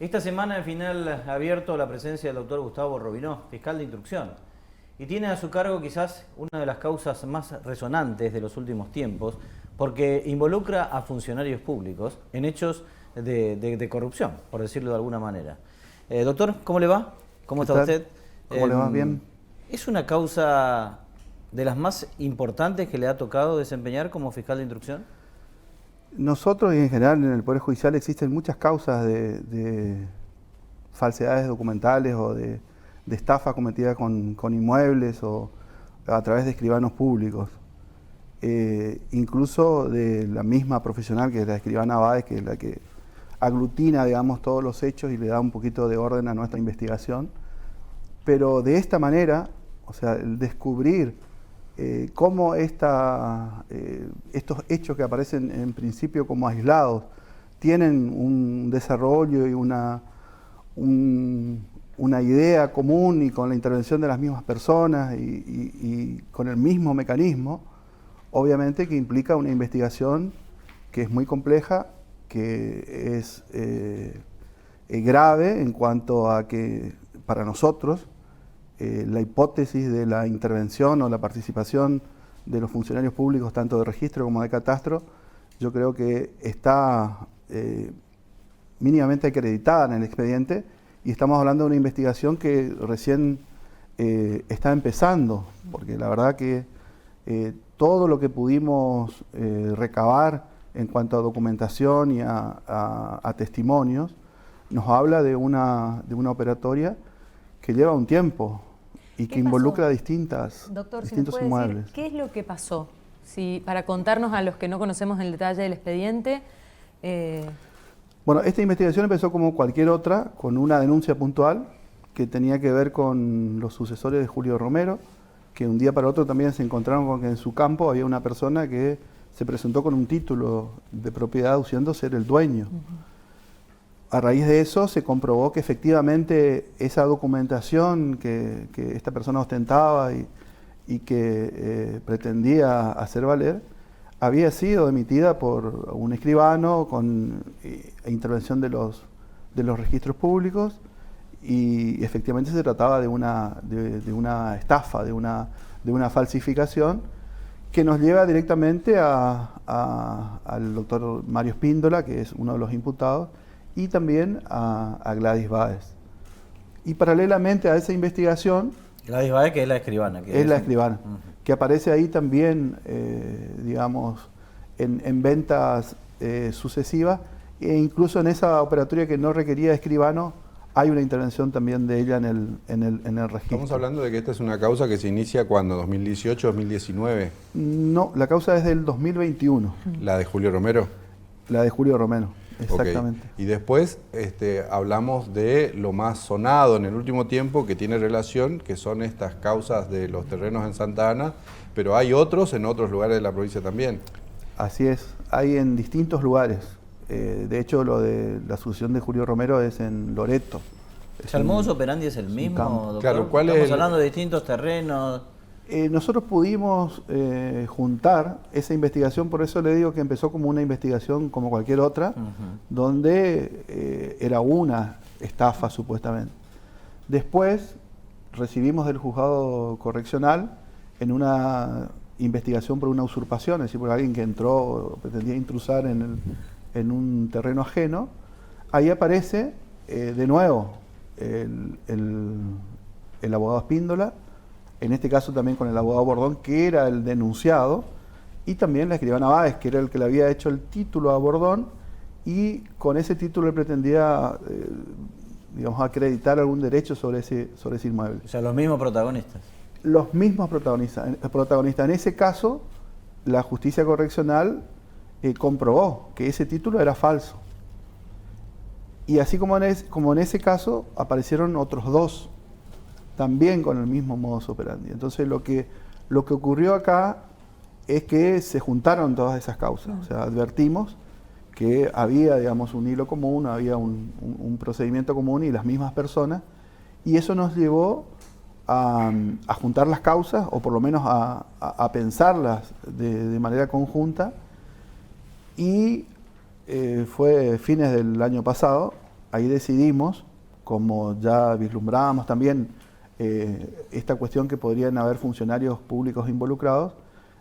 Esta semana el final ha abierto la presencia del doctor Gustavo Robinó, fiscal de instrucción, y tiene a su cargo quizás una de las causas más resonantes de los últimos tiempos, porque involucra a funcionarios públicos en hechos de corrupción, por decirlo de alguna manera. Doctor, ¿cómo le va? ¿Cómo está usted? ¿Cómo le va? Bien. ¿Es una causa de las más importantes que le ha tocado desempeñar como fiscal de instrucción? Nosotros y en general en el Poder Judicial existen muchas causas de falsedades documentales o de estafa cometida con inmuebles o a través de escribanos públicos. Incluso de la misma profesional que es la escribana Báez, que es la que aglutina, digamos, todos los hechos y le da un poquito de orden a nuestra investigación. Pero de esta manera, o sea, el descubrir cómo estos hechos que aparecen en principio como aislados tienen un desarrollo y una idea común y con la intervención de las mismas personas y con el mismo mecanismo, obviamente que implica una investigación que es muy compleja, que es grave en cuanto a que para nosotros la hipótesis de la intervención o la participación de los funcionarios públicos, tanto de registro como de catastro, yo creo que está mínimamente acreditada en el expediente y estamos hablando de una investigación que recién está empezando, porque la verdad que todo lo que pudimos recabar en cuanto a documentación y a testimonios nos habla de una operatoria que lleva un tiempo y que involucra distintos inmuebles. Decir, ¿qué es lo que pasó? Para contarnos a los que no conocemos el detalle del expediente. Bueno, esta investigación empezó como cualquier otra, con una denuncia puntual que tenía que ver con los sucesores de Julio Romero, que un día para otro también se encontraron con que en su campo había una persona que se presentó con un título de propiedad diciendo ser el dueño. A raíz de eso se comprobó que efectivamente esa documentación que esta persona ostentaba y que pretendía hacer valer había sido emitida por un escribano con intervención de los registros públicos y efectivamente se trataba de una estafa, de una falsificación que nos lleva directamente al doctor Mario Spíndola, que es uno de los imputados, y también a Gladys Báez. Y paralelamente a esa investigación... Gladys Báez, que es la escribana. Que aparece ahí también, digamos, en ventas sucesivas, e incluso en esa operatoria que no requería escribano, hay una intervención también de ella en el registro. Estamos hablando de que esta es una causa que se inicia cuando, 2018, 2019. No, la causa es del 2021. ¿La de Julio Romero? La de Julio Romero. Exactamente. Okay. Y después hablamos de lo más sonado en el último tiempo que tiene relación, que son estas causas de los terrenos en Santa Ana, pero hay otros en otros lugares de la provincia también. Así es, hay en distintos lugares. De hecho, lo de la sucesión de Julio Romero es en Loreto. ¿El modus operandi es el mismo, doctor? Claro, ¿cuál Estamos es hablando de distintos terrenos. Nosotros pudimos juntar esa investigación, por eso le digo que empezó como una investigación como cualquier otra, donde era una estafa supuestamente. Después recibimos del juzgado correccional en una investigación por una usurpación, es decir, por alguien que entró, pretendía intrusar en un terreno ajeno. Ahí aparece de nuevo el abogado Spíndola, en este caso también con el abogado Bordón, que era el denunciado, y también la escribana Báez, que era el que le había hecho el título a Bordón, y con ese título él pretendía, digamos, acreditar algún derecho sobre ese inmueble. O sea, los mismos protagonistas. Los mismos protagonistas. En ese caso, la justicia correccional comprobó que ese título era falso. Y así como en ese caso, aparecieron otros dos, también con el mismo modus operandi. Entonces lo que ocurrió acá es que se juntaron todas esas causas. O sea, advertimos que había, digamos, un hilo común, había un procedimiento común y las mismas personas, y eso nos llevó a juntar las causas, o por lo menos a pensarlas de manera conjunta, y fue fines del año pasado ahí decidimos, como ya vislumbrábamos también esta cuestión que podrían haber funcionarios públicos involucrados,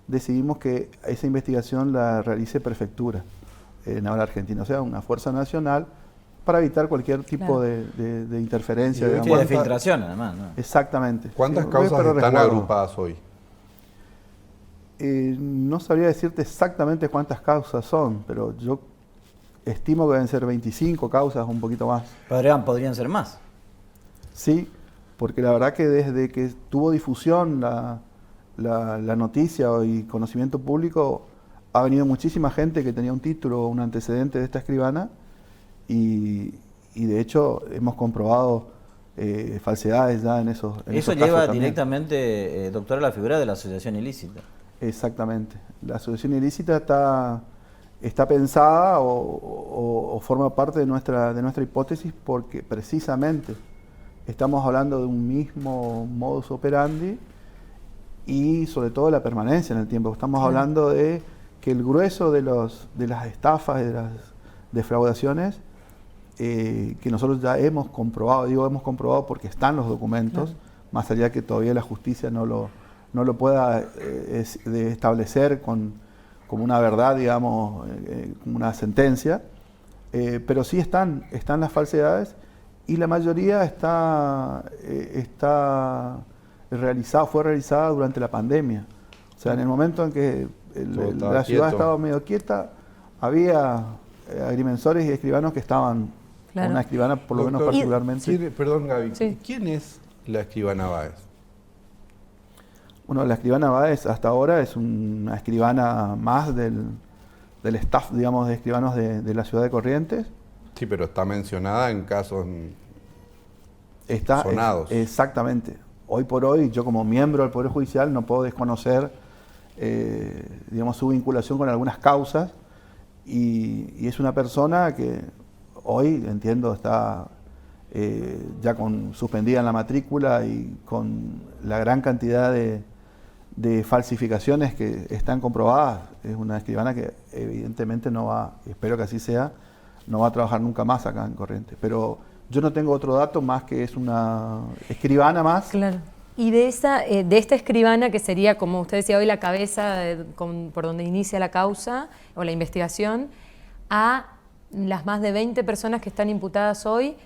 decidimos que esa investigación la realice Prefectura Naval Argentina, o sea, una fuerza nacional, para evitar cualquier tipo de interferencia. Y de filtración, además, ¿no? Exactamente. ¿Cuántas Sí, causas pero están resguardo. agrupadas hoy? No sabría decirte exactamente cuántas causas son, pero yo estimo que deben ser 25 causas, un poquito más. Podrían ser más. Sí, porque la verdad que desde que tuvo difusión la noticia y conocimiento público, ha venido muchísima gente que tenía un título o un antecedente de esta escribana y de hecho hemos comprobado falsedades ya en esos Eso casos lleva también. directamente, doctor, a la figura de la asociación ilícita. Exactamente. La asociación ilícita está pensada o forma parte de nuestra hipótesis porque precisamente estamos hablando de un mismo modus operandi y sobre todo la permanencia en el tiempo. Estamos hablando de que el grueso de las estafas, de las defraudaciones, que nosotros ya hemos comprobado, digo hemos comprobado porque están los documentos, más allá que todavía la justicia no lo pueda establecer como una verdad, digamos, como una sentencia, pero sí están las falsedades y la mayoría fue realizada durante la pandemia. O sea, en el momento en que la ciudad estaba medio quieta, había agrimensores y escribanos que estaban, una escribana por lo menos particularmente. Perdón, Gaby, ¿quién es la escribana Báez? Bueno, la escribana Báez hasta ahora es una escribana más del staff, digamos, de escribanos de la ciudad de Corrientes. Sí, pero está mencionada en casos sonados. Exactamente. Hoy por hoy, yo como miembro del Poder Judicial no puedo desconocer, digamos, su vinculación con algunas causas y es una persona que hoy, entiendo, está ya suspendida en la matrícula y con la gran cantidad de falsificaciones que están comprobadas. Es una escribana que evidentemente no va, espero que así sea, no va a trabajar nunca más acá en Corrientes. Pero yo no tengo otro dato más que es una escribana más. Claro. Y de esta escribana, que sería, como usted decía hoy, la cabeza por donde inicia la causa o la investigación, a las más de 20 personas que están imputadas hoy,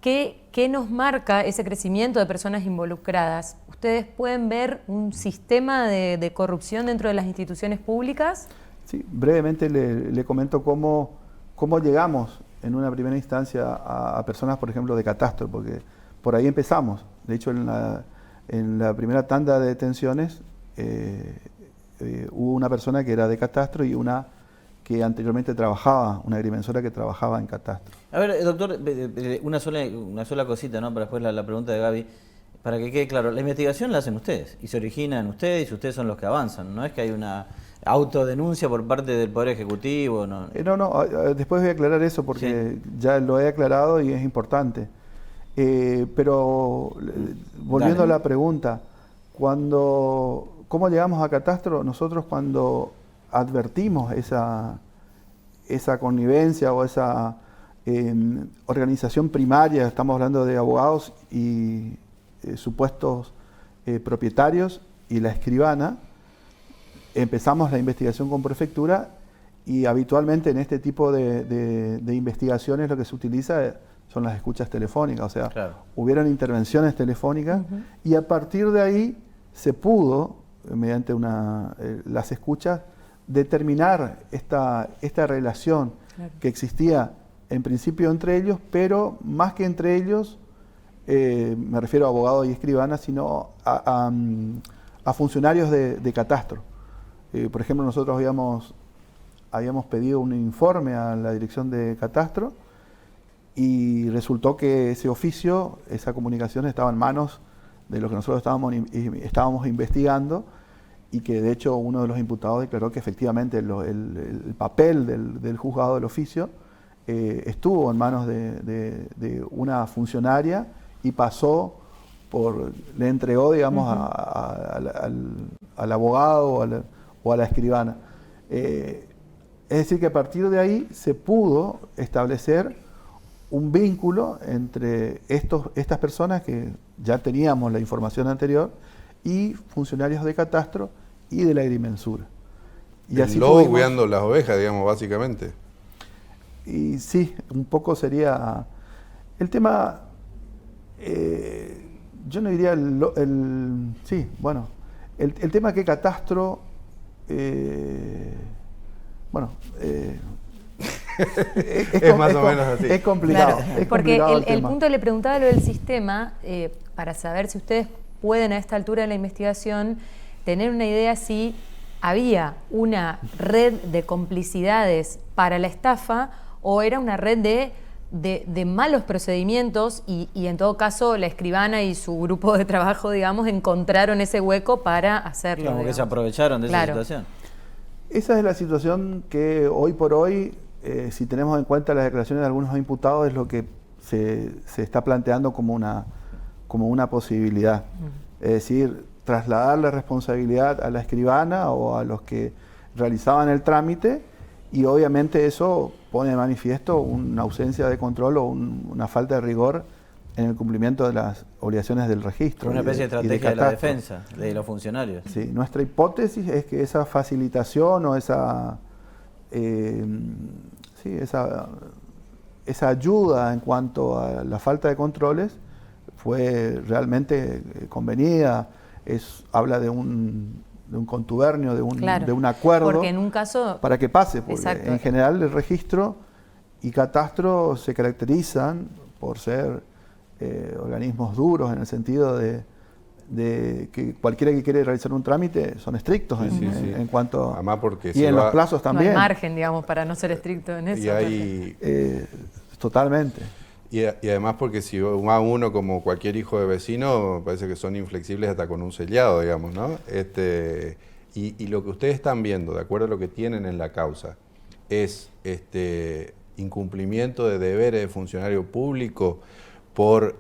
¿qué nos marca ese crecimiento de personas involucradas? ¿Ustedes pueden ver un sistema de corrupción dentro de las instituciones públicas? Sí, brevemente le comento cómo llegamos en una primera instancia a personas, por ejemplo, de catastro, porque por ahí empezamos. De hecho, en la primera tanda de detenciones hubo una persona que era de catastro y una que anteriormente trabajaba, una agrimensora que trabajaba en catastro. A ver, doctor, una sola cosita, ¿no? Para después la pregunta de Gaby, para que quede claro. La investigación la hacen ustedes y se origina en ustedes y ustedes son los que avanzan. No es que hay una autodenuncia por parte del Poder Ejecutivo. No, después voy a aclarar eso porque ya lo he aclarado y es importante. Pero volviendo a la pregunta, ¿cómo llegamos a catastro? Nosotros cuando advertimos esa connivencia o esa organización primaria, estamos hablando de abogados y supuestos propietarios y la escribana, empezamos la investigación con Prefectura y habitualmente en este tipo de investigaciones lo que se utiliza son las escuchas telefónicas, o sea, hubieron intervenciones telefónicas y a partir de ahí se pudo, mediante las escuchas, determinar esta relación que existía en principio entre ellos, pero más que entre ellos, me refiero a abogados y escribanas, sino a funcionarios de catastro. Por ejemplo, nosotros habíamos pedido un informe a la dirección de catastro y resultó que ese oficio, esa comunicación estaba en manos de lo que nosotros estábamos investigando y que de hecho uno de los imputados declaró que efectivamente el papel del juzgado del oficio estuvo en manos de una funcionaria y le entregó, digamos, al abogado o a la escribana. Es decir, que a partir de ahí se pudo establecer un vínculo entre estas personas que ya teníamos la información anterior y funcionarios de catastro y de la agrimensura. Y el lobo cuidando las ovejas, digamos, básicamente. Y sí, un poco sería el tema, yo no diría sí, bueno, el tema que catastro, bueno, es más o menos así. Es complicado. Claro, es porque complicado el punto le preguntaba lo del sistema, para saber si ustedes pueden a esta altura de la investigación tener una idea si había una red de complicidades para la estafa o era una red de malos procedimientos y en todo caso la escribana y su grupo de trabajo, digamos, encontraron ese hueco para hacerlo. Como que se aprovecharon de esa situación. Esa es la situación que hoy por hoy, si tenemos en cuenta las declaraciones de algunos imputados, es lo que se está planteando como una posibilidad. Es decir, trasladar la responsabilidad a la escribana o a los que realizaban el trámite, y obviamente eso pone de manifiesto una ausencia de control o una falta de rigor en el cumplimiento de las obligaciones del registro. Una especie de estrategia de la defensa de los funcionarios. Sí, nuestra hipótesis es que esa facilitación o esa ayuda en cuanto a la falta de controles fue realmente convenida. Habla de un contubernio, de un acuerdo, porque en un caso, para que pase, porque exacto, en general el registro y catastro se caracterizan por ser organismos duros en el sentido de que cualquiera que quiere realizar un trámite son estrictos en cuanto además porque y en los plazos también. No hay margen, digamos, para no ser estricto en eso. Totalmente. Y además porque si va uno como cualquier hijo de vecino, parece que son inflexibles hasta con un sellado, digamos, ¿no? Y lo que ustedes están viendo, de acuerdo a lo que tienen en la causa, es incumplimiento de deberes de funcionario público por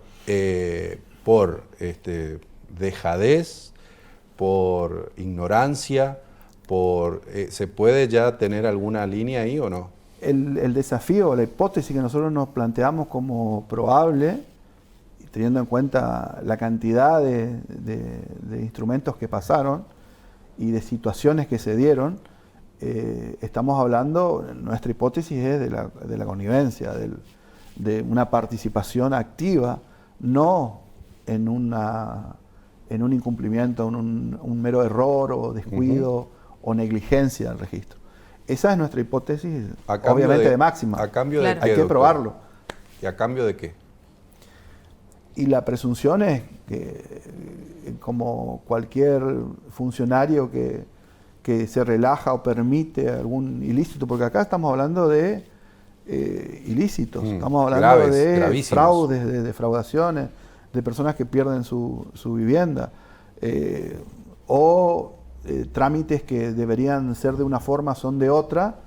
dejadez, por ignorancia, ¿se puede ya tener alguna línea ahí o no? El desafío, la hipótesis que nosotros nos planteamos como probable, teniendo en cuenta la cantidad de instrumentos que pasaron y de situaciones que se dieron, estamos hablando, nuestra hipótesis es de la connivencia, de una participación activa, no en un incumplimiento, en un mero error o descuido o negligencia del registro. Esa es nuestra hipótesis, obviamente de máxima. ¿A cambio de qué, hay que doctor? probarlo. ¿Y a cambio de qué? Y la presunción es que, como cualquier funcionario que se relaja o permite algún ilícito, porque acá estamos hablando de ilícitos, estamos hablando de fraudes, de defraudaciones, de personas que pierden su vivienda, o trámites que deberían ser de una forma son de otra,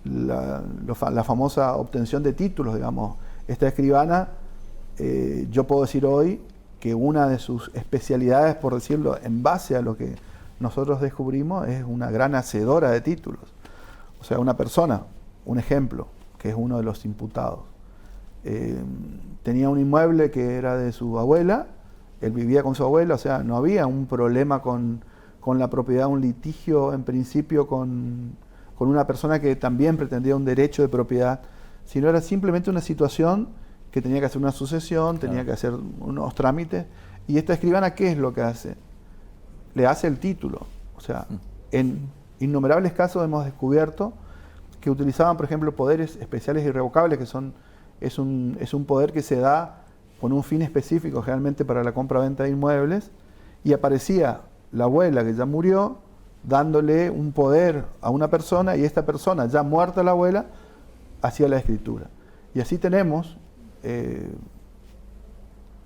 la famosa obtención de títulos, digamos. Esta escribana, yo puedo decir hoy que una de sus especialidades, por decirlo, en base a lo que nosotros descubrimos, es una gran hacedora de títulos. O sea, una persona, un ejemplo, que es uno de los imputados, tenía un inmueble que era de su abuela, él vivía con su abuela, o sea, no había un problema con la propiedad, un litigio en principio con una persona que también pretendía un derecho de propiedad, sino era simplemente una situación que tenía que hacer una sucesión, tenía que hacer unos trámites, y esta escribana, ¿qué es lo que hace? Le hace el título. O sea, en innumerables casos hemos descubierto que utilizaban, por ejemplo, poderes especiales irrevocables, que es un poder que se da con un fin específico, generalmente para la compra-venta de inmuebles, y aparecía la abuela que ya murió, dándole un poder a una persona, y esta persona, ya muerta la abuela, hacía la escritura. Y así tenemos,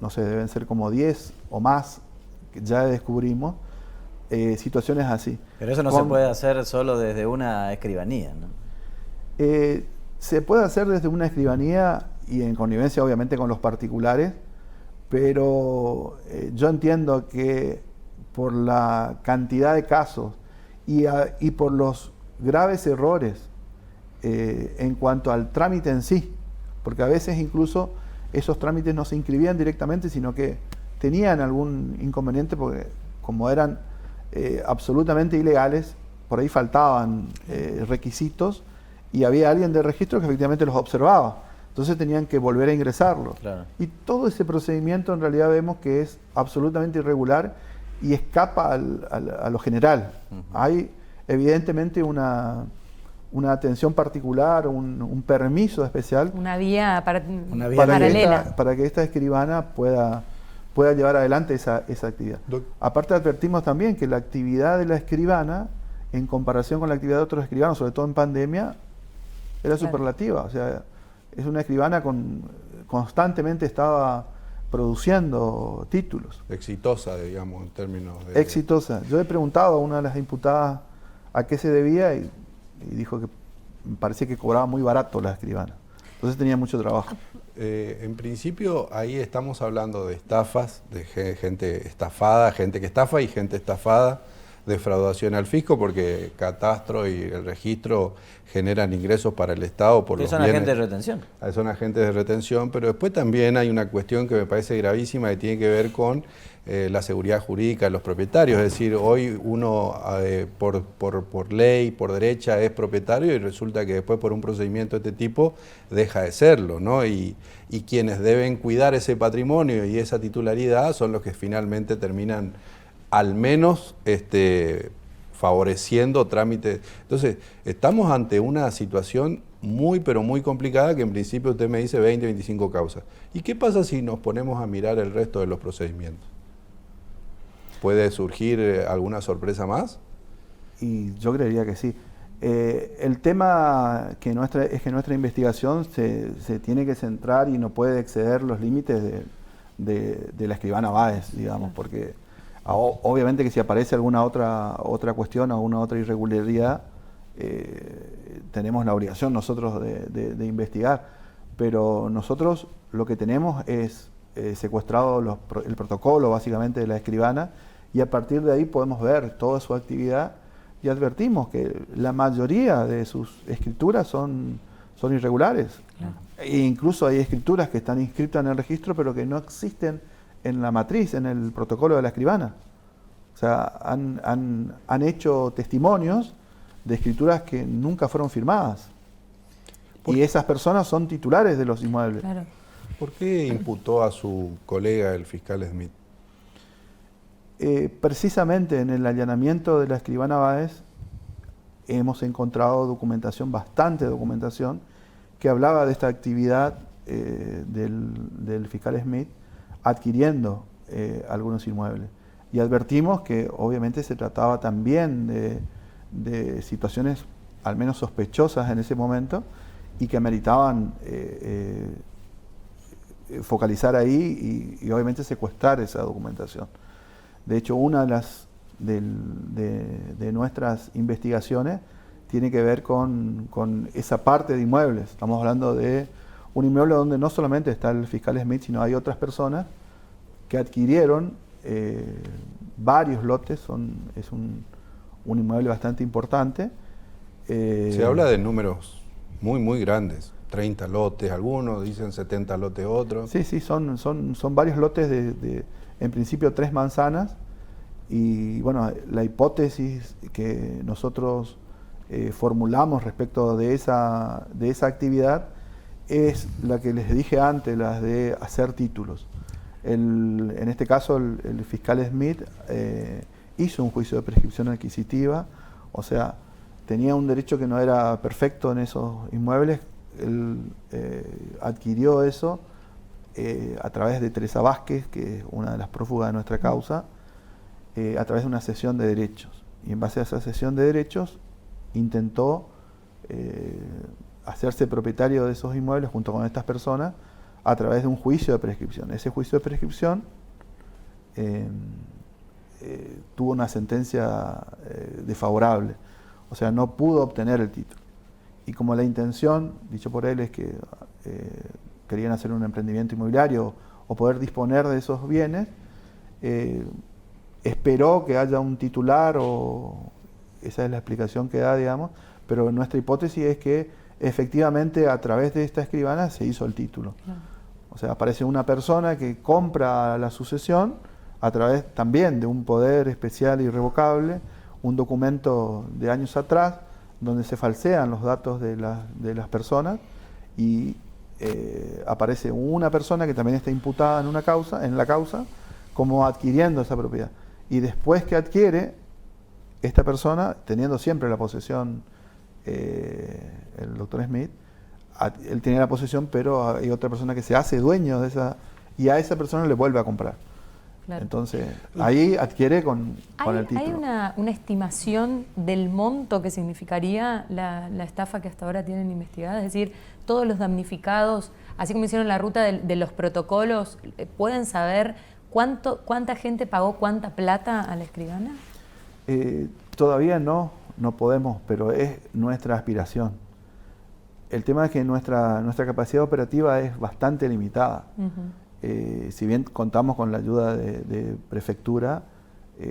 no sé, deben ser como 10 o más, que ya descubrimos, situaciones así. Pero eso no se puede hacer solo desde una escribanía, ¿no? Se puede hacer desde una escribanía y en connivencia obviamente con los particulares, pero yo entiendo que por la cantidad de casos y por los graves errores en cuanto al trámite en sí, porque a veces incluso esos trámites no se inscribían directamente, sino que tenían algún inconveniente porque como eran absolutamente ilegales, por ahí faltaban requisitos y había alguien del registro que efectivamente los observaba. Entonces tenían que volver a ingresarlo. Claro. Y todo ese procedimiento en realidad vemos que es absolutamente irregular y escapa a lo general. Hay evidentemente una atención particular, un permiso especial Una vía, Una vía paralela. para que esta escribana pueda llevar adelante esa actividad. Aparte advertimos también que la actividad de la escribana, en comparación con la actividad de otros escribanos, sobre todo en pandemia, era superlativa. O sea, es una escribana constantemente estaba produciendo títulos. Exitosa, digamos, en términos de... Exitosa. Yo he preguntado a una de las imputadas a qué se debía y dijo que me parecía que cobraba muy barato la escribana. Entonces tenía mucho trabajo. En principio, ahí estamos hablando de estafas, de gente estafada, gente que estafa y gente estafada, defraudación al fisco, porque catastro y el registro generan ingresos para el Estado por los son bienes. agentes de retención. Son agentes de retención, pero después también hay una cuestión que me parece gravísima que tiene que ver con la seguridad jurídica de los propietarios. Es decir, hoy uno por ley, por derecha, es propietario y resulta que después por un procedimiento de este tipo deja de serlo, ¿no? Y quienes deben cuidar ese patrimonio y esa titularidad son los que finalmente terminan al menos favoreciendo trámites. Entonces, estamos ante una situación muy, pero muy complicada que en principio usted me dice 20, 25 causas. ¿Y qué pasa si nos ponemos a mirar el resto de los procedimientos? ¿Puede surgir alguna sorpresa más? Y yo creería que sí. El tema es que nuestra investigación se tiene que centrar y no puede exceder los límites de la escribana Báez, digamos, porque obviamente que si aparece alguna otra cuestión o alguna otra irregularidad, tenemos la obligación nosotros de investigar, pero nosotros lo que tenemos es secuestrado el protocolo básicamente de la escribana y a partir de ahí podemos ver toda su actividad y advertimos que la mayoría de sus escrituras son irregulares. Claro. E incluso hay escrituras que están inscritas en el registro pero que no existen en la matriz, en el protocolo de la escribana. O sea, han hecho testimonios de escrituras que nunca fueron firmadas. Y esas personas son titulares de los inmuebles. Claro. ¿Por qué imputó a su colega, el fiscal Smith? Precisamente en el allanamiento de la escribana Báez hemos encontrado bastante documentación, que hablaba de esta actividad del fiscal Smith adquiriendo algunos inmuebles. Y advertimos que obviamente se trataba también de situaciones al menos sospechosas en ese momento y que ameritaban focalizar ahí y obviamente secuestrar esa documentación. De hecho, una de nuestras investigaciones tiene que ver con esa parte de inmuebles. Estamos hablando de un inmueble donde no solamente está el fiscal Smith, sino hay otras personas que adquirieron varios lotes. Es un inmueble bastante importante. Se habla de números muy, muy grandes. 30 lotes, algunos dicen 70 lotes otros. Sí, son varios lotes en principio 3 manzanas. Y bueno, la hipótesis que nosotros formulamos respecto de esa actividad es la que les dije antes, la de hacer títulos. En este caso, el fiscal Smith hizo un juicio de prescripción adquisitiva, o sea, tenía un derecho que no era perfecto en esos inmuebles. Él adquirió eso a través de Teresa Vázquez, que es una de las prófugas de nuestra causa, a través de una cesión de derechos. Y en base a esa cesión de derechos intentó hacerse propietario de esos inmuebles junto con estas personas a través de un juicio de prescripción. Ese juicio de prescripción tuvo una sentencia desfavorable, o sea, no pudo obtener el título. Y como la intención, dicho por él, es que querían hacer un emprendimiento inmobiliario o poder disponer de esos bienes, esperó que haya un titular, o esa es la explicación que da, digamos, pero nuestra hipótesis es que efectivamente a través de esta escribana se hizo el título. Claro. O sea, aparece una persona que compra la sucesión a través también de un poder especial e irrevocable, un documento de años atrás, donde se falsean los datos de las personas y aparece una persona que también está imputada en la causa, como adquiriendo esa propiedad. Y después que adquiere, esta persona, teniendo siempre la posesión, el doctor Smith, él tiene la posesión, pero hay otra persona que se hace dueño de esa, y a esa persona le vuelve a comprar. Claro. Entonces, ahí adquiere con el título. ¿Hay una estimación del monto que significaría la estafa que hasta ahora tienen investigada? Es decir, todos los damnificados, así como hicieron la ruta de los protocolos, ¿pueden saber cuánta gente pagó cuánta plata a la escribana? Todavía no podemos, pero es nuestra aspiración. El tema es que nuestra capacidad operativa es bastante limitada. Si bien contamos con la ayuda de prefectura,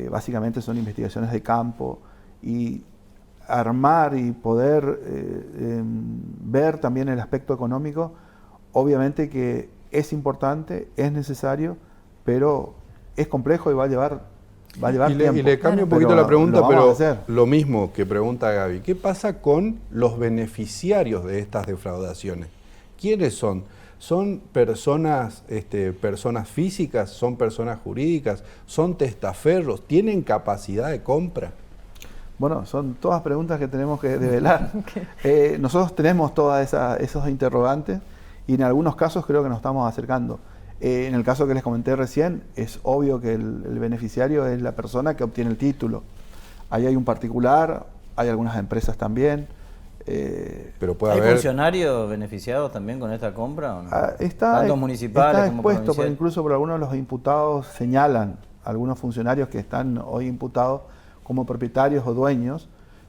básicamente son investigaciones de campo y armar y poder ver también el aspecto económico, obviamente que es importante, es necesario, pero es complejo y va a llevar tiempo. Y le cambio un poquito la pregunta, pero lo mismo que pregunta Gaby. ¿Qué pasa con los beneficiarios de estas defraudaciones? ¿Quiénes son? ¿Son personas físicas? ¿Son personas jurídicas? ¿Son testaferros? ¿Tienen capacidad de compra? Bueno, son todas preguntas que tenemos que develar. Nosotros tenemos todas esos interrogantes y en algunos casos creo que nos estamos acercando. En el caso que les comenté recién, es obvio que el beneficiario es la persona que obtiene el título. Ahí hay un particular, hay algunas empresas también. Pero puede ¿Hay haber funcionarios beneficiados también con esta compra o no? Tanto municipales está como expuesto, provinciales. incluso por algunos de los imputados señalan, algunos funcionarios que están hoy imputados como propietarios o dueños,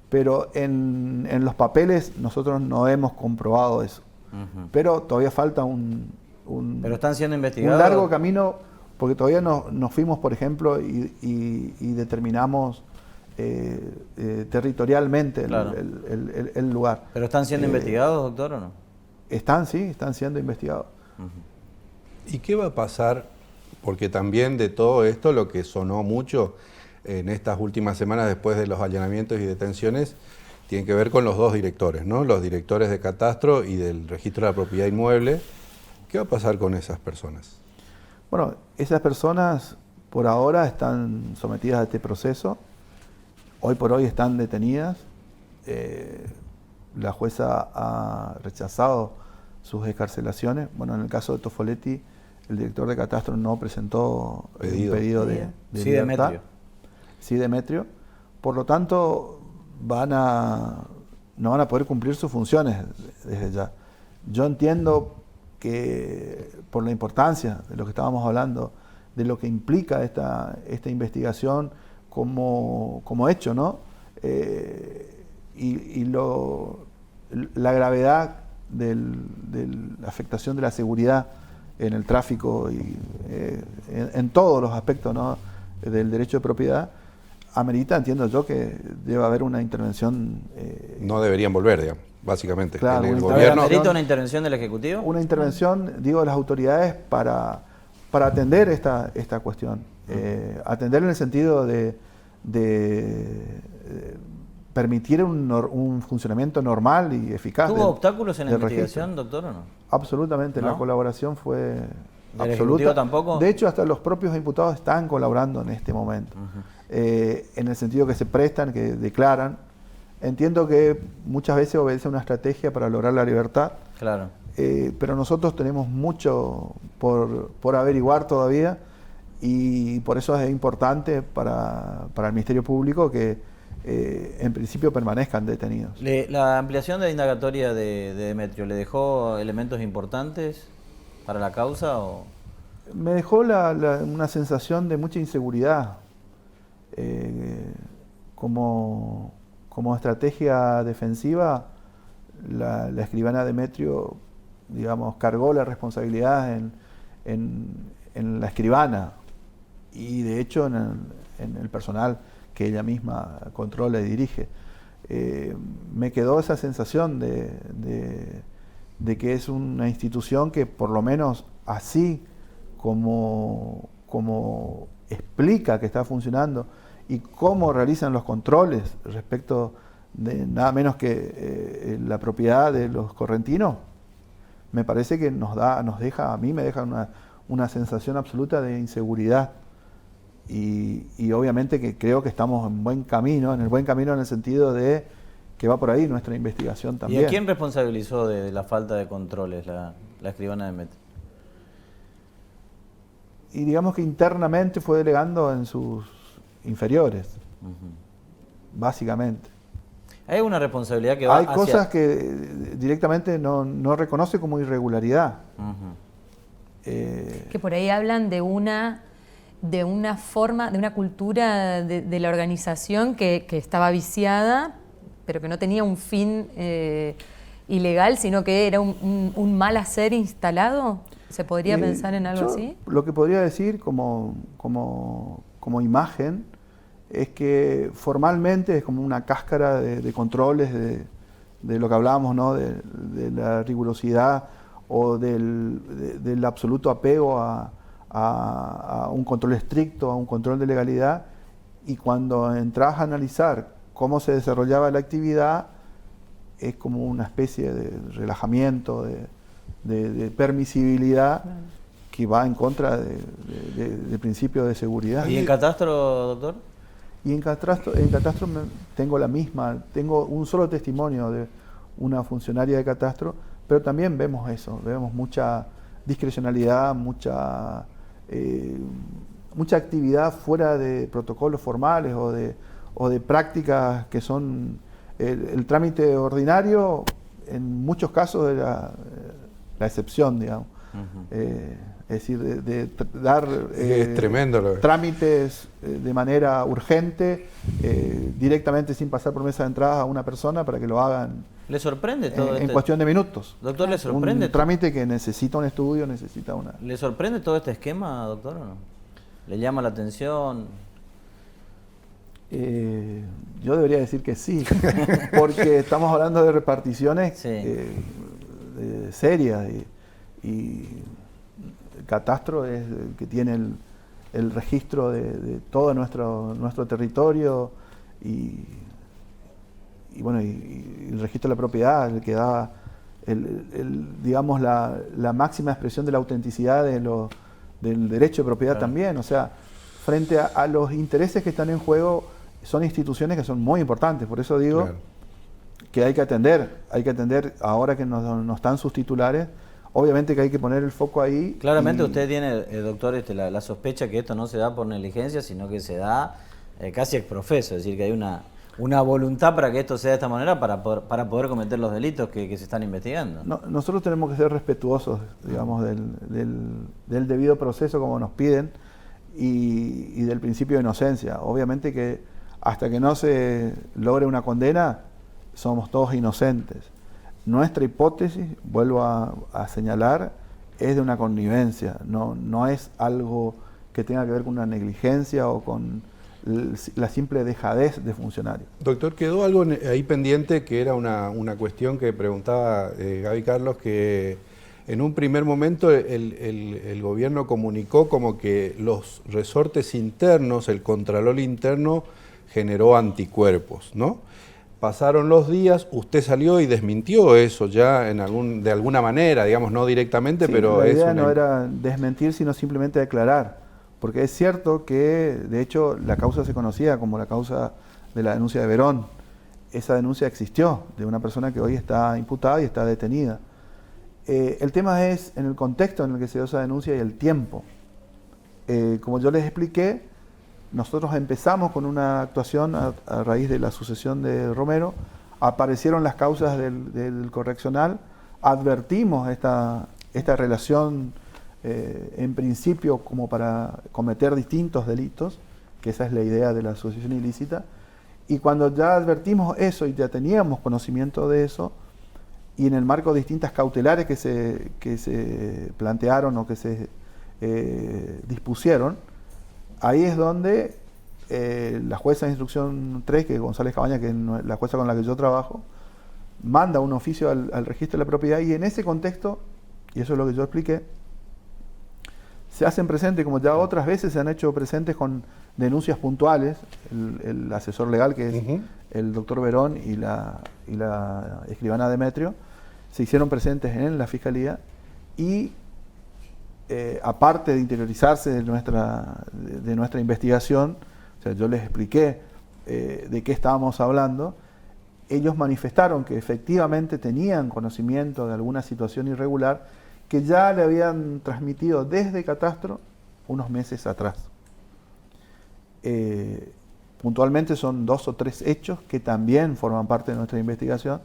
pero en los papeles nosotros no hemos comprobado eso. Pero todavía falta pero están siendo un investigados. largo camino, porque todavía nos fuimos, por ejemplo, y determinamos territorialmente Claro. el lugar. ¿Pero están siendo investigados, doctor, o no? Están siendo investigados. ¿Y qué va a pasar? Porque también de todo esto lo que sonó mucho en estas últimas semanas después de los allanamientos y detenciones tiene que ver con los dos directores, ¿no? Los directores de Catastro y del Registro de la Propiedad Inmueble. ¿Qué va a pasar con esas personas? Bueno, esas personas por ahora están sometidas a este proceso. Hoy por hoy están detenidas. La jueza ha rechazado sus excarcelaciones. Bueno, en el caso de Tofoletti, el director de Catastro no presentó un pedido de Sí, libertad. Demetrio. Sí, Demetrio. Por lo tanto, no van a poder cumplir sus funciones desde ya. Yo entiendo que por la importancia de lo que estábamos hablando, de lo que implica esta investigación como hecho, ¿no? La gravedad de la afectación de la seguridad en el tráfico y en todos los aspectos, ¿no?, del derecho de propiedad, amerita, entiendo yo, que debe haber una intervención. No deberían volver, digamos, básicamente. Claro, en el una gobierno. ¿Amerita una intervención del Ejecutivo? Una intervención, digo, de las autoridades para atender esta cuestión. Atender en el sentido de permitir un funcionamiento normal y eficaz. ¿Tuvo obstáculos en la del investigación, registro. doctor, o no? Absolutamente, ¿No? la colaboración fue ¿Del absoluta. Ejecutivo tampoco? De hecho, hasta los propios imputados están colaborando en este momento. En el sentido que se prestan, que declaran. Entiendo que muchas veces obedece a una estrategia para lograr la libertad. Claro. Pero nosotros tenemos mucho por averiguar todavía y por eso es importante para el Ministerio Público que en principio permanezcan detenidos. ¿La ampliación de la indagatoria de Demetrio le dejó elementos importantes para la causa? O? Me dejó una sensación de mucha inseguridad. Como estrategia defensiva, la escribana Demetrio, digamos, cargó la responsabilidad en la escribana y de hecho en el personal que ella misma controla y dirige. me quedó esa sensación de que es una institución que por lo menos así como explica que está funcionando y cómo realizan los controles respecto de nada menos que la propiedad de los correntinos, me parece que a mí me deja una sensación absoluta de inseguridad. Y obviamente que creo que estamos en el buen camino en el sentido de que va por ahí nuestra investigación también. ¿Y a quién responsabilizó de la falta de controles la escribana de Met? Y digamos que internamente fue delegando en sus inferiores, básicamente. ¿Hay alguna responsabilidad que va Hay cosas que directamente no reconoce como irregularidad. Que por ahí hablan de una forma, de una cultura de la organización que estaba viciada, pero que no tenía un fin ilegal, sino que era un mal hacer instalado. ¿Se podría pensar en algo así? Lo que podría decir como imagen es que formalmente es como una cáscara de controles de lo que hablábamos, ¿no? de la rigurosidad o del absoluto apego a un control estricto, a un control de legalidad, y cuando entras a analizar cómo se desarrollaba la actividad, es como una especie de relajamiento, de permisibilidad, claro, que va en contra del principio de seguridad. ¿Y en catastro, doctor? Y en catastro tengo tengo un solo testimonio de una funcionaria de catastro, pero también vemos eso, vemos mucha discrecionalidad, mucha actividad fuera de protocolos formales o de prácticas que son el trámite ordinario, en muchos casos de la excepción, digamos. Es decir, de dar es tremendo trámites de manera urgente, directamente sin pasar por mesa de entrada a una persona para que lo hagan. ¿Le sorprende todo en cuestión de minutos? Doctor, ¿le sorprende? Un trámite que necesita un estudio, necesita una... ¿Le sorprende todo este esquema, doctor, o no? ¿Le llama la atención? Yo debería decir que sí, porque estamos hablando de reparticiones serias y el catastro es el que tiene el registro de todo nuestro territorio y bueno, y el registro de la propiedad, el que da digamos la máxima expresión de la autenticidad del derecho de propiedad, claro, también. O sea, frente a los intereses que están en juego, son instituciones que son muy importantes. Por eso digo, claro, que hay que atender ahora que no están sus titulares. Obviamente que hay que poner el foco ahí. Claramente usted tiene, doctor, la sospecha que esto no se da por negligencia, sino que se da casi ex profeso, es decir, que hay una voluntad para que esto sea de esta manera para poder cometer los delitos que se están investigando. Nosotros tenemos que ser respetuosos, digamos, del debido proceso como nos piden y del principio de inocencia. Obviamente que hasta que no se logre una condena, somos todos inocentes. Nuestra hipótesis, vuelvo a señalar, es de una connivencia, no es algo que tenga que ver con una negligencia o con la simple dejadez de funcionarios. Doctor, quedó algo ahí pendiente que era una cuestión que preguntaba Gaby Carlos, que en un primer momento el gobierno comunicó como que los resortes internos, el contralor interno generó anticuerpos, ¿no? Pasaron los días, usted salió y desmintió eso ya de alguna manera, digamos, no directamente, sí, pero la idea no era desmentir, sino simplemente aclarar, porque es cierto que, de hecho, la causa se conocía como la causa de la denuncia de Verón. Esa denuncia existió, de una persona que hoy está imputada y está detenida. El tema es en el contexto en el que se dio esa denuncia y el tiempo. Como yo les expliqué, nosotros empezamos con una actuación a raíz de la sucesión de Romero, aparecieron las causas del correccional, advertimos esta relación en principio como para cometer distintos delitos, que esa es la idea de la asociación ilícita, y cuando ya advertimos eso y ya teníamos conocimiento de eso, y en el marco de distintas cautelares que se plantearon o que se dispusieron, ahí es donde la jueza de instrucción 3, que es González Cabaña, que es la jueza con la que yo trabajo, manda un oficio al registro de la propiedad, y en ese contexto, y eso es lo que yo expliqué, se hacen presentes, como ya otras veces se han hecho presentes con denuncias puntuales, el asesor legal, que es el doctor Verón, y la escribana Demetrio, se hicieron presentes en la Fiscalía, y aparte de interiorizarse de nuestra investigación, o sea, yo les expliqué de qué estábamos hablando, ellos manifestaron que efectivamente tenían conocimiento de alguna situación irregular que ya le habían transmitido desde Catastro unos meses atrás. Puntualmente son 2 o 3 hechos que también forman parte de nuestra investigación,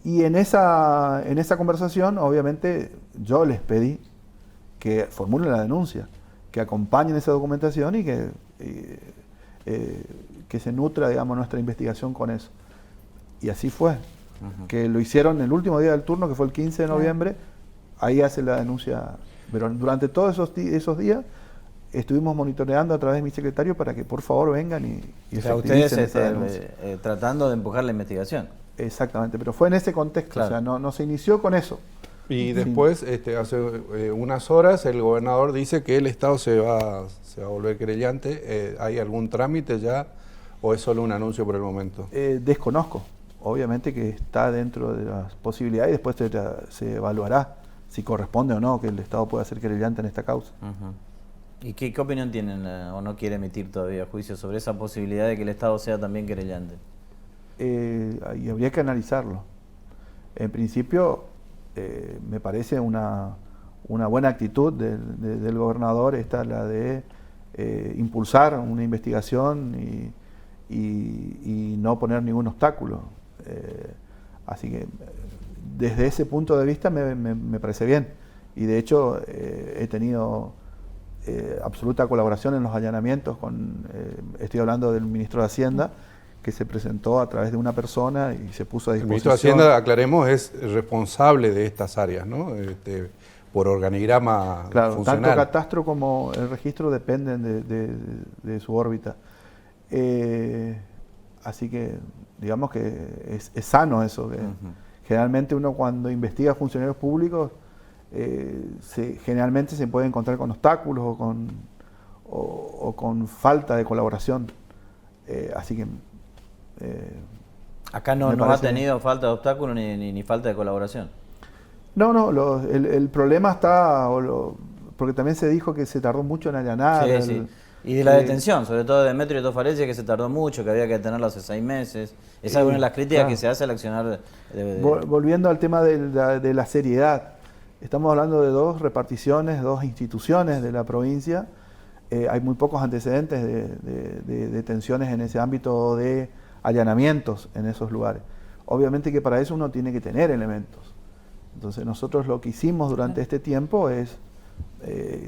y en esa conversación obviamente yo les pedí que formulen la denuncia, que acompañen esa documentación y que se nutra, digamos, nuestra investigación con eso. Y así fue, que lo hicieron el último día del turno, que fue el 15 de noviembre, ahí hace la denuncia. Pero durante todos esos días estuvimos monitoreando a través de mi secretario para que por favor vengan y o sea, ustedes tratando de empujar la investigación. Exactamente, pero fue en ese contexto, claro. O sea, no se inició con eso. Y después, hace unas horas, el gobernador dice que el Estado se va a volver querellante. ¿Hay algún trámite ya o es solo un anuncio por el momento? Desconozco. Obviamente que está dentro de las posibilidades, y después se evaluará si corresponde o no que el Estado pueda ser querellante en esta causa. ¿Y qué opinión tienen o no quiere emitir todavía juicio sobre esa posibilidad de que el Estado sea también querellante? Y habría que analizarlo. En principio, me parece una buena actitud del gobernador, esta la de impulsar una investigación y no poner ningún obstáculo. Así que desde ese punto de vista me parece bien, y de hecho he tenido absoluta colaboración en los allanamientos estoy hablando del ministro de Hacienda, que se presentó a través de una persona y se puso a disposición. El ministro de Hacienda, aclaremos, es responsable de estas áreas, ¿no? Por organigrama funcional. Tanto Catastro como el registro dependen de su órbita. Así que digamos que es sano eso. Que generalmente uno cuando investiga funcionarios públicos generalmente se puede encontrar con obstáculos o con falta de colaboración. Así que acá no ha tenido falta de obstáculos ni falta de colaboración. No, el problema está, porque también se dijo que se tardó mucho en allanar. Sí. Y de la detención, sobre todo de Demetrio de Tofarella, que se tardó mucho, que había que detenerlo hace 6 meses. Es alguna de las críticas que se hace al accionar. Volviendo al tema de la seriedad, estamos hablando de 2 reparticiones, 2 instituciones de la provincia. Hay muy pocos antecedentes de detenciones en ese ámbito, de allanamientos en esos lugares. Obviamente que para eso uno tiene que tener elementos. Entonces nosotros lo que hicimos durante este tiempo es,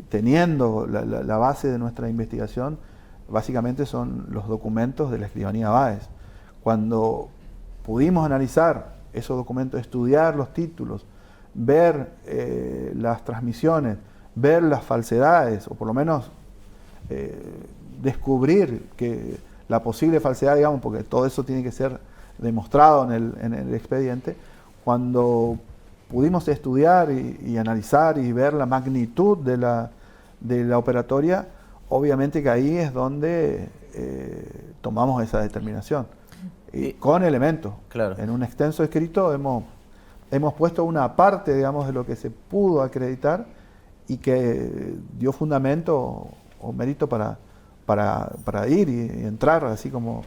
teniendo la base de nuestra investigación, básicamente son los documentos de la escribanía Báez. Cuando pudimos analizar esos documentos, estudiar los títulos, ver las transmisiones, ver las falsedades, o por lo menos descubrir que la posible falsedad, digamos, porque todo eso tiene que ser demostrado en el expediente, cuando pudimos estudiar y analizar y ver la magnitud de la operatoria, obviamente que ahí es donde tomamos esa determinación. Y con elementos. Claro. En un extenso escrito hemos puesto una parte, digamos, de lo que se pudo acreditar y que dio fundamento o mérito para ir y entrar, así como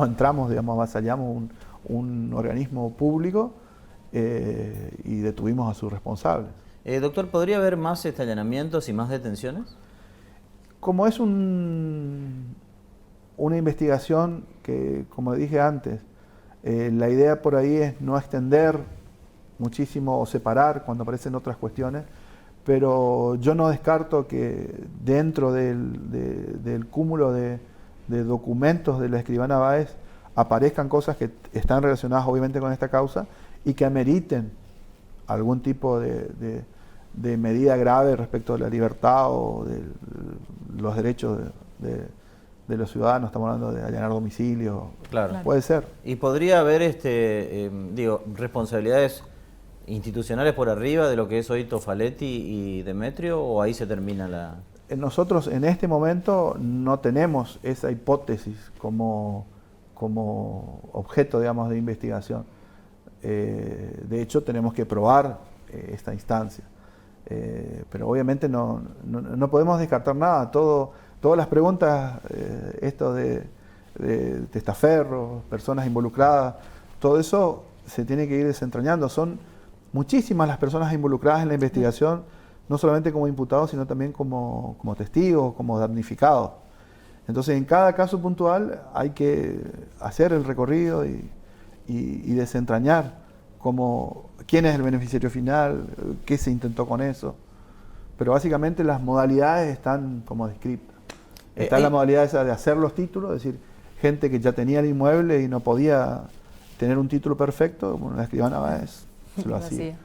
entramos, digamos, avasallamos un organismo público y detuvimos a sus responsables. Doctor, ¿podría haber más allanamientos y más detenciones? Como es una investigación que, como dije antes, la idea por ahí es no extender muchísimo o separar cuando aparecen otras cuestiones, pero yo no descarto que dentro del cúmulo de documentos de la escribana Báez aparezcan cosas que están relacionadas obviamente con esta causa y que ameriten algún tipo de medida grave respecto de la libertad o de los derechos de los ciudadanos, estamos hablando de allanar domicilio. Claro. Puede ser. ¿Y podría haber responsabilidades institucionales por arriba de lo que es hoy Tofaletti y Demetrio, o ahí se termina la...? Nosotros en este momento no tenemos esa hipótesis como objeto, digamos, de investigación. De hecho, tenemos que probar esta instancia. Pero obviamente no podemos descartar nada. Todas las preguntas, esto de testaferros, personas involucradas, todo eso se tiene que ir desentrañando. Son muchísimas las personas involucradas en la investigación, no solamente como imputados, sino también como testigos, como damnificados. Entonces, en cada caso puntual hay que hacer el recorrido y desentrañar quién es el beneficiario final, qué se intentó con eso. Pero básicamente las modalidades están como descritas. Está la modalidad esa de hacer los títulos, es decir, gente que ya tenía el inmueble y no podía tener un título perfecto, como la escribana Báez se lo hacía.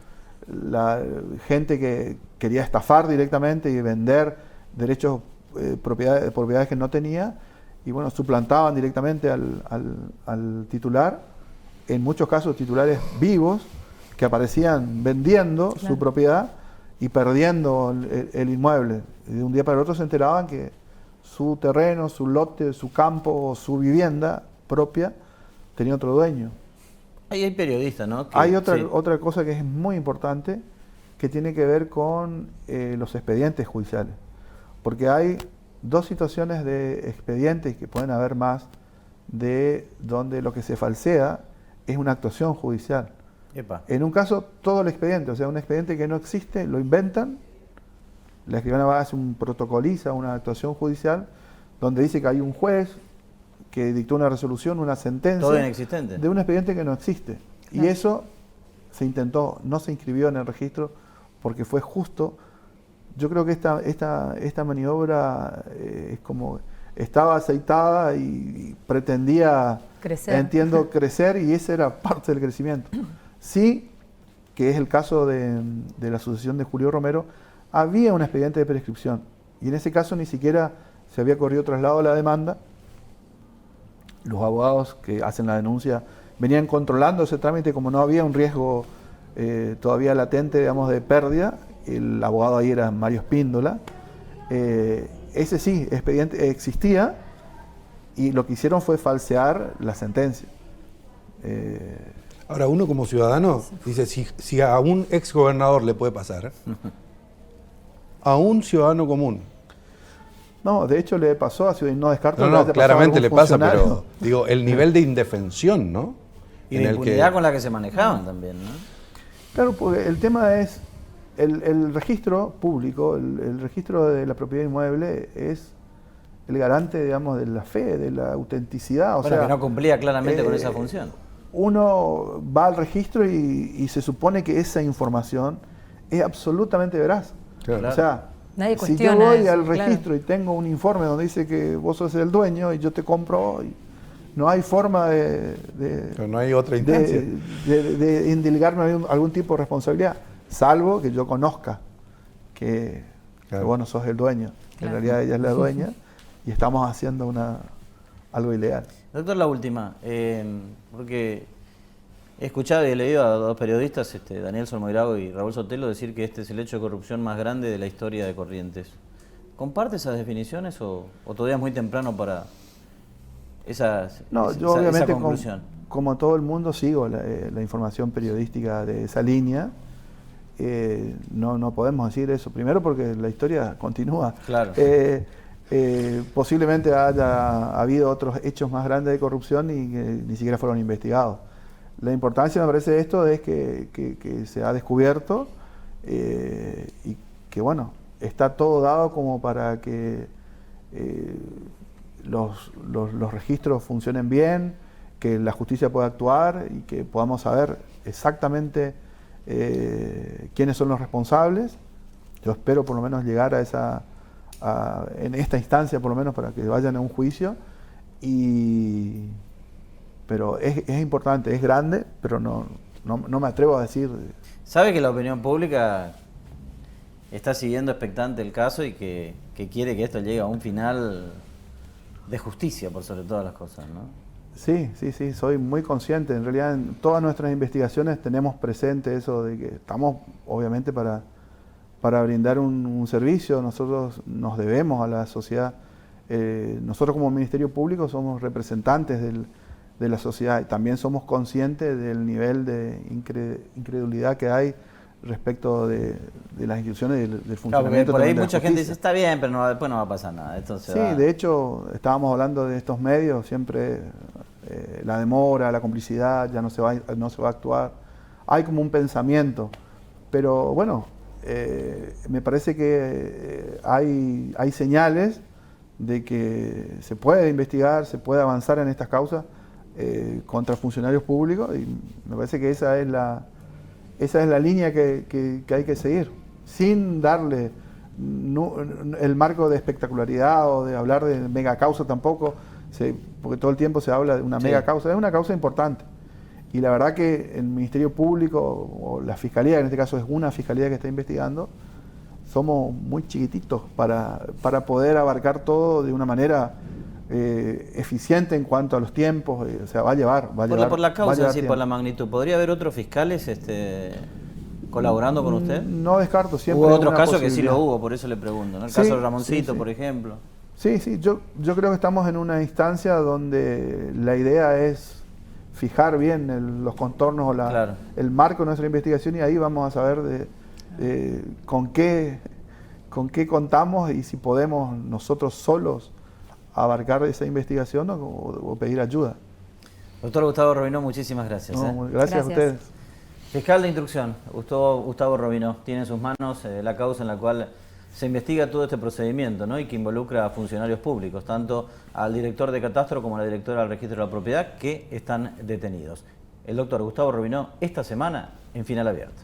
La gente que quería estafar directamente y vender derechos, propiedades que no tenía, y bueno, suplantaban directamente al titular, en muchos casos titulares vivos, que aparecían vendiendo su propiedad y perdiendo el inmueble. Y de un día para el otro se enteraban que su terreno, su lote, su campo, su vivienda propia tenía otro dueño. Ahí hay periodistas, ¿no? Hay otra cosa que es muy importante, que tiene que ver con los expedientes judiciales. Porque hay dos situaciones de expedientes, que pueden haber más, de donde lo que se falsea es una actuación judicial. Epa. En un caso, todo el expediente, o sea, un expediente que no existe, lo inventan, la escribana va a hacer protocoliza una actuación judicial donde dice que hay un juez que dictó una resolución, una sentencia. Todo inexistente. De un expediente que no existe. Claro. Y eso se intentó, no se inscribió en el registro porque fue justo. Yo creo que esta maniobra es como estaba aceitada y pretendía, entiendo, crecer, y esa era parte del crecimiento. Sí, que es el caso de la sucesión de Julio Romero, había un expediente de prescripción y en ese caso ni siquiera se había corrido traslado a la demanda. Los abogados que hacen la denuncia venían controlando ese trámite, como no había un riesgo todavía latente, digamos, de pérdida. El abogado ahí era Mario Espíndola. Ese sí, expediente existía, y lo que hicieron fue falsear la sentencia. Ahora, uno como ciudadano dice, si a un exgobernador le puede pasar, a un ciudadano común. No, de hecho le pasó a Ciudad, no descarto. No, claramente le pasa, pero digo, el nivel de indefensión, ¿no? Y la impunidad con la que se manejaban también, ¿no? Claro, porque el tema es, el registro público, el registro de la propiedad inmueble es el garante, digamos, de la fe, de la autenticidad. Bueno, que no cumplía claramente con esa función. Uno va al registro y se supone que esa información es absolutamente veraz. Claro. O sea, nadie si yo cuestiona voy eso, al registro y tengo un informe donde dice que vos sos el dueño y yo te compro, no hay forma pero no hay otra instancia de indilgarme algún tipo de responsabilidad, salvo que yo conozca que vos no sos el dueño, que en realidad ella es la dueña y estamos haciendo algo ilegal. Doctor, la última, porque he escuchado y he leído a dos periodistas, Daniel Solmoirago y Raúl Sotelo, decir que este es el hecho de corrupción más grande de la historia de Corrientes. ¿Comparte esas definiciones o todavía es muy temprano para esa conclusión? Como todo el mundo, sigo la información periodística de esa línea. No podemos decir eso. Primero porque la historia continúa. Claro. Posiblemente haya habido otros hechos más grandes de corrupción y que ni siquiera fueron investigados. La importancia, me parece, de esto es que se ha descubierto y que, bueno, está todo dado como para que los registros funcionen bien, que la justicia pueda actuar y que podamos saber exactamente quiénes son los responsables. Yo espero por lo menos llegar en esta instancia, por lo menos, para que vayan a un juicio. Pero es importante, es grande, pero no me atrevo a decir. ¿Sabe que la opinión pública está siguiendo expectante el caso y que quiere que esto llegue a un final de justicia por sobre todas las cosas, ¿no? Sí, sí, sí, soy muy consciente. En realidad en todas nuestras investigaciones tenemos presente eso de que estamos obviamente para brindar un servicio, nosotros nos debemos a la sociedad. Nosotros como Ministerio Público somos representantes de la sociedad y también somos conscientes del nivel de incredulidad que hay respecto de las instituciones y del funcionamiento. Por ahí también de la mucha gente dice, justicia. está bien, pero no, después no va a pasar nada. Entonces Sí, de hecho, estábamos hablando de estos medios, siempre la demora, la complicidad, ya no se va a actuar. Hay como un pensamiento, pero bueno, me parece que hay señales de que se puede investigar, se puede avanzar en estas causas contra funcionarios públicos y me parece que esa es la línea que hay que seguir, sin darle el marco de espectacularidad o de hablar de mega causa tampoco, porque todo el tiempo se habla de una mega causa, es una causa importante. Y la verdad que el Ministerio Público o la Fiscalía, que en este caso es una Fiscalía que está investigando, somos muy chiquititos para poder abarcar todo de una manera eficiente en cuanto a los tiempos, o sea, va a llevar por la causa, sí, tiempo. por la magnitud. ¿Podría haber otros fiscales colaborando con usted? No descarto, siempre. Hubo es otros una casos que sí posibilidad. lo hubo, por eso le pregunto, ¿no? El Sí, caso de Ramoncito, sí. por ejemplo. Sí, sí, yo creo que estamos en una instancia donde la idea es fijar bien los contornos o Claro. el marco de nuestra investigación y ahí vamos a saber con qué contamos y si podemos nosotros solos abarcar esa investigación o pedir ayuda. Doctor Gustavo Robinó, muchísimas gracias. No, gracias a Gracias. ustedes. Fiscal de instrucción, Gustavo Robinó, tiene en sus manos la causa en la cual se investiga todo este procedimiento, ¿no? Y que involucra a funcionarios públicos, tanto al director de catastro como a la directora del registro de la propiedad, que están detenidos. El doctor Gustavo Robinó, esta semana en Final Abierto.